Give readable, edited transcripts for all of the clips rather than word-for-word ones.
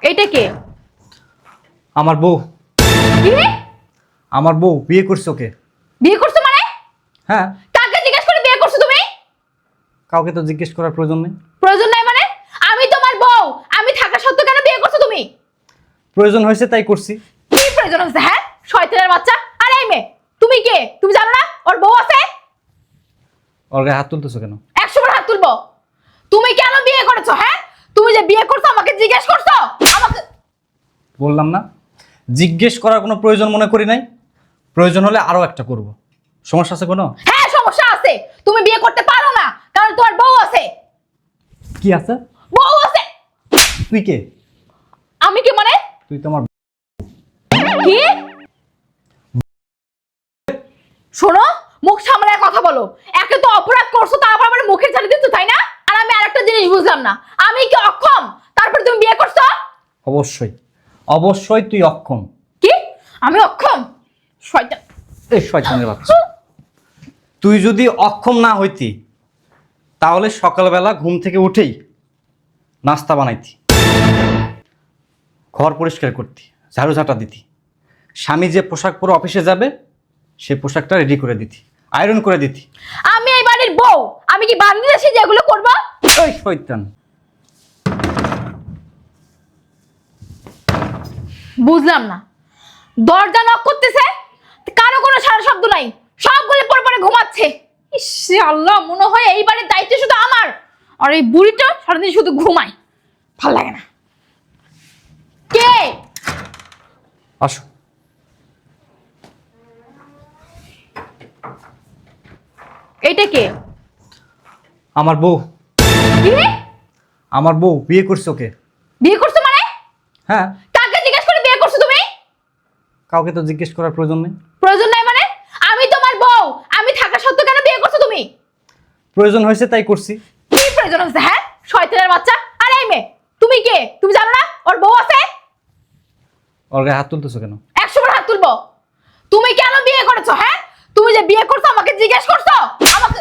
এটা কে? আমার বউ। কি রে? আমার বউ বিয়ে করছে ওকে। বিয়ে করছো মানে? হ্যাঁ। কাকে জিজ্ঞেস করে বিয়ে করছো তুমি? কাউকে তো জিজ্ঞেস করার প্রয়োজন নেই। প্রয়োজন নাই মানে? আমি তোমার বউ, আমি থাকা সত্ত্বেও কেন বিয়ে করছো তুমি? প্রয়োজন হয়েছে তাই করছি। কি প্রয়োজন হচ্ছে? হ্যাঁ, শয়তানের বাচ্চা। আরে এই মেয়ে, তুমি কে? তুমি জানো না ওর বউ আছে? ওর গায়ে হাত তুলতেছো কেন? 100 বার হাত তুলবো। তুমি কেন বিয়ে করেছো? হ্যাঁ, তুমি যে বিয়ে করছো আমাকে জিজ্ঞেস করছো? আমাকে বললাম না, জিজ্ঞেস করার কোনো প্রয়োজন মনে করি নাই। প্রয়োজন হলে আরো একটা করব। সমস্যা আছে কোনো? হ্যাঁ, সমস্যা আছে। তুমি বিয়ে করতে পারো না কারণ তোমার বউ আছে। কি আছে? বউ আছে। তুই কে? আমি কি মানে? তুই তোমার কি? শোনো, মুখ সামলায় কথা বলো। একে তো অপরাধ করছো, তারপর আবার মুখে ঝাড়ি দিচ্ছ, তাই না? আর আমি আরেকটা জিনিস বুঝলাম না, আমি কি অক্ষম তারপর তুমি বিয়ে করছো? অবশ্যই অবশ্যই তুই অক্ষম। কি? আমি অক্ষম? শয়তান। এই শয়তানের বাচ্চা, তুই যদি অক্ষম না হইতি তাহলে সকালবেলা ঘুম থেকে উঠেই নাস্তা বানাইতি, ঘর পরিষ্কার করতি, ঝাড়ু ঝাঁটা দিতি, স্বামী যে পোশাক পরে অফিসে যাবে সে পোশাকটা রেডি করে দিতি, আয়রন করে দিতি। আমি এই বাড়ির বউ, আমি কি বান্দি আছি যে এগুলো করবো? ওই শয়তান, বুঝলাম না, দরজা নক করতেছে, কারো কোনো সারা শব্দ নাই, সবগুলো পরে পরে ঘুমাচ্ছে। ইস আল্লাহ, মনে হয় এই বাড়ির দায়িত্ব শুধু আমার, আর এই বুড়িটা সারাদিন শুধু ঘুমায়। ভাল লাগে না। কে? আসো। এটা কে? আমার বউ। কি রে? আমার বউ বিয়ে করছে ওকে। বিয়ে করছো মানে? হ্যাঁ। কাকে জিজ্ঞেস করে বিয়ে করছো তুমি? কাউকে তো জিজ্ঞেস করার প্রয়োজন নেই। প্রয়োজন নাই মানে? আমি তোমার বউ, আমি থাকা সত্ত্বেও কেন বিয়ে করছো তুমি? প্রয়োজন হয়েছে তাই করছি। কি প্রয়োজন হচ্ছে? হ্যাঁ, শয়তানের বাচ্চা। আরে এই মেয়ে, তুমি কে? তুমি জানো না ওর বউ আছে? ওর গায়ে হাত তুলতেছো কেন? 100 বার হাত তুলবো। তুমি কেন বিয়ে করেছো? হ্যাঁ, তুমি যে বিয়ে করছো আমাকে জিজ্ঞেস করছো? আমাকে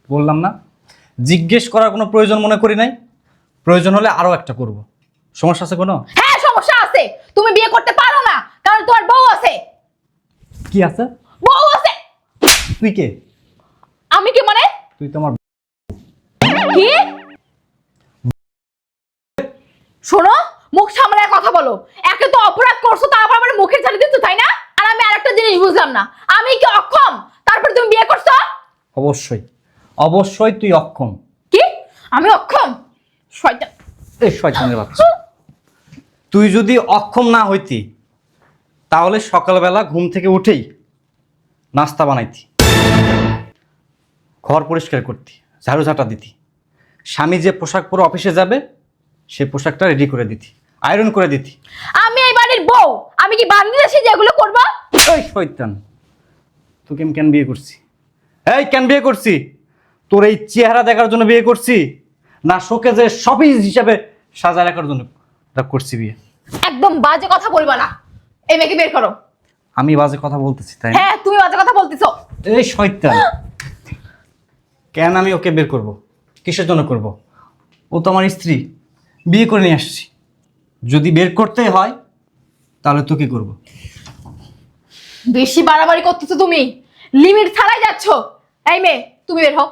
বললাম না, জিজ্ঞেস করার কোনো প্রয়োজন মনে করি নাই। প্রয়োজন হলে আরো একটা করব। সমস্যা আছে কোনো? হ্যাঁ, সমস্যা আছে। তুমি বিয়ে করতে পারো না কারণ তোমার বউ আছে। কি আছে? বউ আছে। তুই কে? আমি কি মানে? তুই তোমার কি? শোনো, মুখ সামলায় কথা বলো। একে তো অপরাধ করছো, তারপর আবার মুখে ঝাড়ি দিচ্ছ, তাই না? আর আমি আরেকটা জিনিস বুঝলাম না, আমি কি অক্ষম তারপর তুমি বিয়ে করছো? অবশ্যই অবশ্যই তুই অক্ষম। কি? আমি অক্ষম? শয়তান। এই শয়তানের বাচ্চা, তুই যদি অক্ষম না হইতি তাহলে সকালবেলা ঘুম থেকে উঠেই নাস্তা বানাইতি, ঘর পরিষ্কার করতি, ঝাড়ু ঝাঁটা দিতি, স্বামী যে পোশাক পরে অফিসে যাবে সে পোশাকটা রেডি করে দিতি, আয়রন করে দিতি। আমি এই বাড়ির বউ, আমি কি বান্দি আছি যে এগুলো করবো? ওই শয়তান, তোকে আমি কেন বিয়ে করছি? এই কেন বিয়ে করছি? তোর এই চেহারা দেখার জন্য বিয়ে করছি, না শোকে যে শপিস হিসাবে সাজায় রাখার জন্য করছি বিয়ে? একদম বাজে কথা বলবা না। এই মেয়েকে বের করো। আমি বাজে কথা বলতেছি তাই না? হ্যাঁ, তুমি বাজে কথা বলতেছো। এই শয়তান, কেন আমি ওকে বের করব? কিসের জন্য করব? ও তো আমার স্ত্রী, বিয়ে করে নিয়ে আসছি। যদি বের করতে হয় তাহলে তো কি করব? বেশি বাড়াবাড়ি করতেছো তুমি, লিমিট ছাড়াই যাচ্ছ। এই মেয়ে, তুমি বের হও,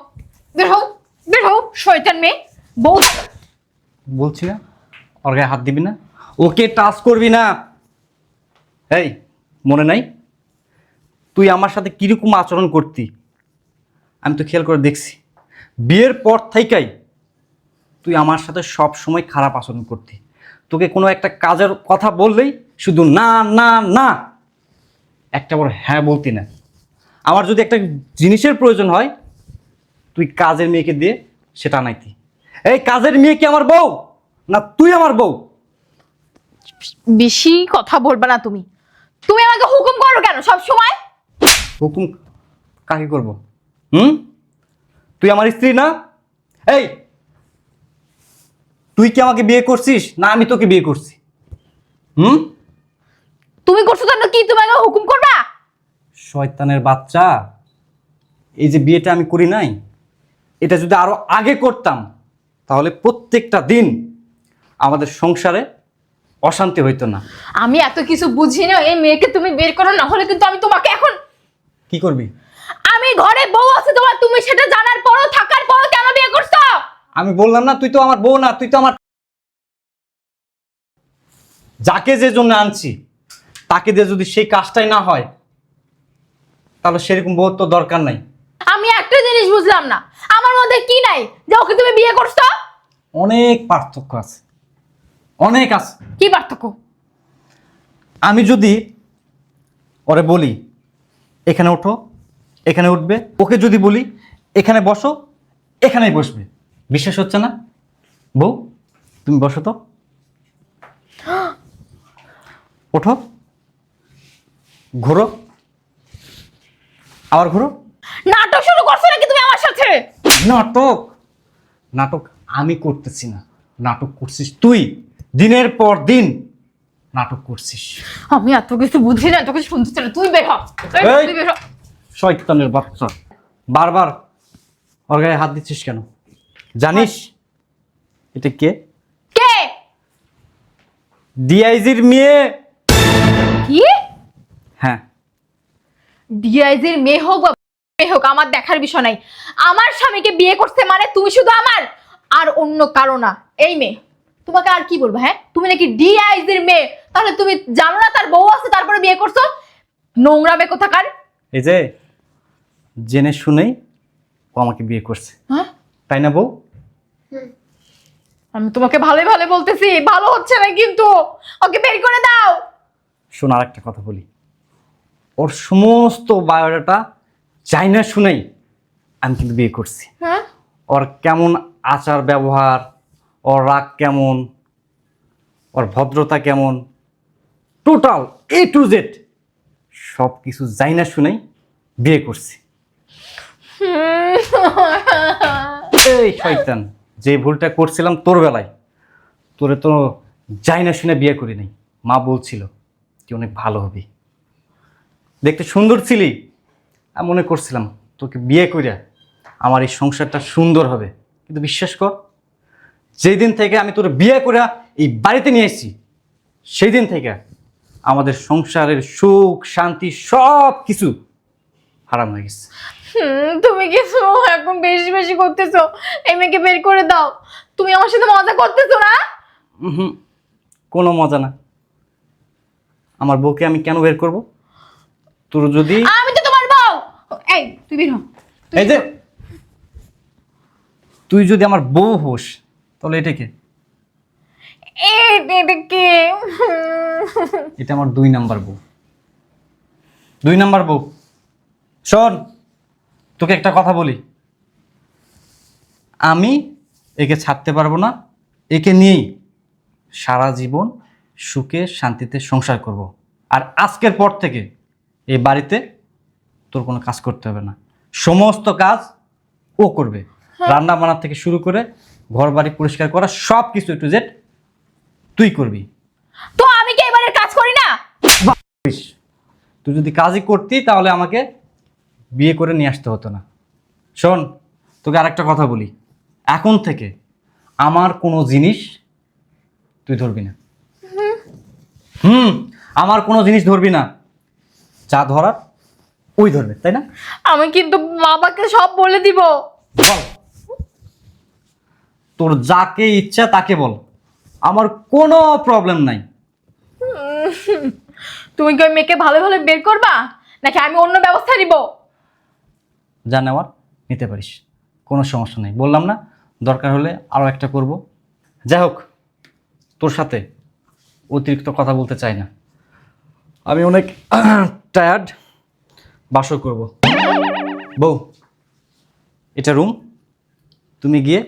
বের হও, বের হও। শয়তান মেয়ে, বউ। বলছি না ওর গায়ে হাত দিবি না, ওকে টাচ করবি না। এই মনে নাই তুই আমার সাথে কিরকম আচরণ করতি? আমি তো খেয়াল করে দেখছি, বিয়ের পর থেকেই তুই আমার সাথে সব সময় খারাপ আচরণ করতি। তোকে কোনো একটা কাজের কথা বললেই শুধু না না না, একটা বড় হ্যাঁ বলতি না। আমার যদি একটা জিনিসের প্রয়োজন হয় তুই কাজের মেয়েকে দিয়ে সেটা আনাইতি। এই কাজের মেয়ে কি আমার বউ না তুই আমার বউ? বেশি কথা বলবা না তুমি। তুমি আমাকে হুকুম করো কেন সব সময়? হুকুম কাকে করব? তুই আমার স্ত্রী না? এই তুই কি আমাকে বিয়ে করছিস না আমি তোকে বিয়ে করছি? তুমি করছো কেন? কি তুমি আমাকে হুকুম করবা? শয়তানের বাচ্চা, এই যে বিয়েটা আমি করি নাই, এটা যদি আরো আগে করতাম তাহলে প্রত্যেকটা দিন আমাদের সংসারে অশান্তি হইতো না। আমি এত কিছু বুঝি না, এই মেয়েকে তুমি বের করো, না হলে কিন্তু আমি তোমাকে এখন। কি করবি? আমি ঘরে বউ আছে তোমার, তুমি সেটা জানার পরও থাকার পরও কেন বিয়ে করছো? আমি বললাম না তুই তো আমার বউ না, তুই তো আমার, যাকে যে জন্য আনছি তাকে দিয়ে যদি সেই কাজটাই না হয় তাহলে সেরকম বউ তো দরকার নাই। আমি একটা জিনিস বুঝলাম না, আমার মধ্যে কি নাই যে ওকে তুমি বিয়ে করছো? অনেক পার্থক্য আছে, অনেক আছে। কি পার্থক্য? আমি যদি ওরে বলি এখানে ওঠো, এখানে উঠবে, ওকে যদি বলি এখানে বসো, এখানেই বসবে। বিশ্বাস হচ্ছে না? বউ তুমি বসো তো, ওঠো, ঘোরো, আবার ঘোরো। নাটক শুরু করছো নাকি তুমি আমার সাথে? নাটক? নাটক আমি করতেছি না, নাটক করছিস তুই। দিনের পর দিন নাটক করছিস। আমি এত কিছু বুঝি না, তোকে শুনতে চাই না, তুই বের হ। এই! তুই বের হ। শয়তানের বাচ্চা, বারবার ওর গায়ে হাত দিচ্ছিস কেন? জানিস এটা কে? কে? ডিআইজির মেয়ে। কি? হ্যাঁ। ডিআইজির মেয়ে হোক বা মেয়ে হোক আমার দেখার বিষয় নাই। আমার স্বামীকে বিয়ে করতে মানে তুমি শুধু আমার, আর অন্য কারো না। এই মেয়ে, তোমাকে আর কি বলবো? হ্যাঁ, তুমি নাকি ডিআইজির মেয়ে, তাহলে তুমি জানো না তার বউ আছে তারপরে বিয়ে করছো? নোংরা মেয়ে কোথাকার। এই যে জেনে শুনেই ও আমাকে বিয়ে করছে, হ্যাঁ, তাই না বউ? আমি তোমাকে ভালো ভালো বলতেছি, ভালো হচ্ছে না কিন্তু। ওকে বের করে দাও। শোন, আর একটা কথা বলি, ওর সমস্ত বায়োডাটা চাই না শুনেই আমি কিন্তু বিয়ে করছি। হ্যাঁ, ওর কেমন আচার ব্যবহার, ওর রাগ কেমন, ওর ভদ্রতা কেমন, টোটাল এ টু জেড সব কিছু যাই না শুনেই বিয়ে করছি। এই শয়তান, যে ভুলটা করছিলাম তোর বেলায়, তোরে তো যাই না শুনে বিয়ে করি নাই। মা বলছিল তুই অনেক ভালো হবি, দেখতে সুন্দর ছিলি, আমি মনে করছিলাম তোকে বিয়ে করিয়া আমার এই সংসারটা সুন্দর হবে। কিন্তু বিশ্বাস কর, যেই দিন থেকে আমি তোর বিয়ে করে এই বাড়িতে নিয়ে এসেছি সেই দিন থেকে আমাদের সংসারের সুখ শান্তি সব কিছু হারাম হয়ে গেছে। তুমি কিছু এখন বেশি বেশি করতেছো। এই মেয়েকে বের করে দাও। তুমি আমার সাথে মজা করতেছো না? হুম, কোনো মজা না। আমার বউকে আমি কেন বের করব? তোর যদি, আমি তো তোমার বউ। এই তুই বের হ। এই যে তুই যদি আমার বউ হোস তাহলে এটা কে? এটা কে? এটা আমার 2 নাম্বার বউ, 2 নাম্বার বউ। শোন, তোকে একটা কথা বলি, আমি একে ছাড়তে পারবো না। একে নিয়েই সারা জীবন সুখে শান্তিতে সংসার করব। আর আজকের পর থেকে এই বাড়িতে তোর কোনো কাজ করতে হবে না, সমস্ত কাজ ও করবে। রান্না বান্না থেকে শুরু করে ঘর বাড়ি পরিষ্কার করা সব কিছু টু জেড তুই করবি। তো আমি কি এবারে কাজ করি না? ইস, তুই যদি কাজই করতি তাহলে আমাকে বিয়ে করে নিয়ে আসতে হতো না। শোন, তোকে আরেকটা কথা বলি, এখন থেকে আমার কোনো জিনিস তুই ধরবি না। আমার কোনো জিনিস ধরবি না, যা ধরার ওই ধরবে, তাই না? আমি কিন্তু বাবাকে সব বলে দিব। বল, তোর যাকে ইচ্ছা তাকে বল, আমার কোনো প্রবলেম নাই। তুমি কি ওই মেয়েকে ভালো ভালো বের করবা নাকি আমি অন্য ব্যবস্থা নিব? যা নেওয়ার নিতে পারিস, কোনো সমস্যা নেই। বললাম না দরকার হলে আরও একটা করব। যাই হোক, তোর সাথে অতিরিক্ত কথা বলতে চাই না, আমি অনেক টায়ার্ড, বাসর করব। বউ, এটা রুম, তুমি গিয়ে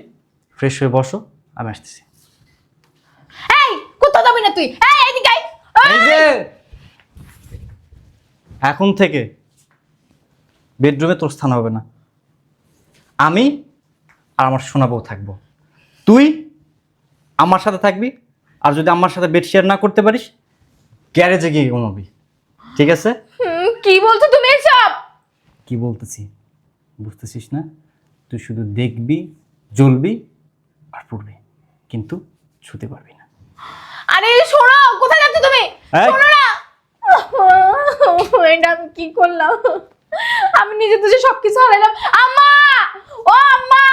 ফ্রেশ হয়ে বসো, আমি আসতেছি। এই কোথাও যাবি না তুই? এই এদিকে আয়। এই যে এখন থেকে বেডরুমে তোর স্থান হবে না, আমি আর আমার সোনা বউ থাকবো। তুই আমার সাথে থাকবি, আর যদি আমার সাথে বেড শেয়ার না করতে পারিস গ্যারেজে গিয়ে ঘুমাবি, ঠিক আছে? কি বলছো তুমি এসব? কি বলতেছি বুঝতেছিস না? তুই শুধু দেখবি, জ্বলবি আর পড়বি, কিন্তু ছুতে পারবি না। আরে শোনো, কোথায় যাচ্ছ তুমি? এই! শোনো না। এটা আমি কি করলাম? আমি নিজে তুঝে সবকিছু হারাইলাম। আম্মা, ও আম্মা,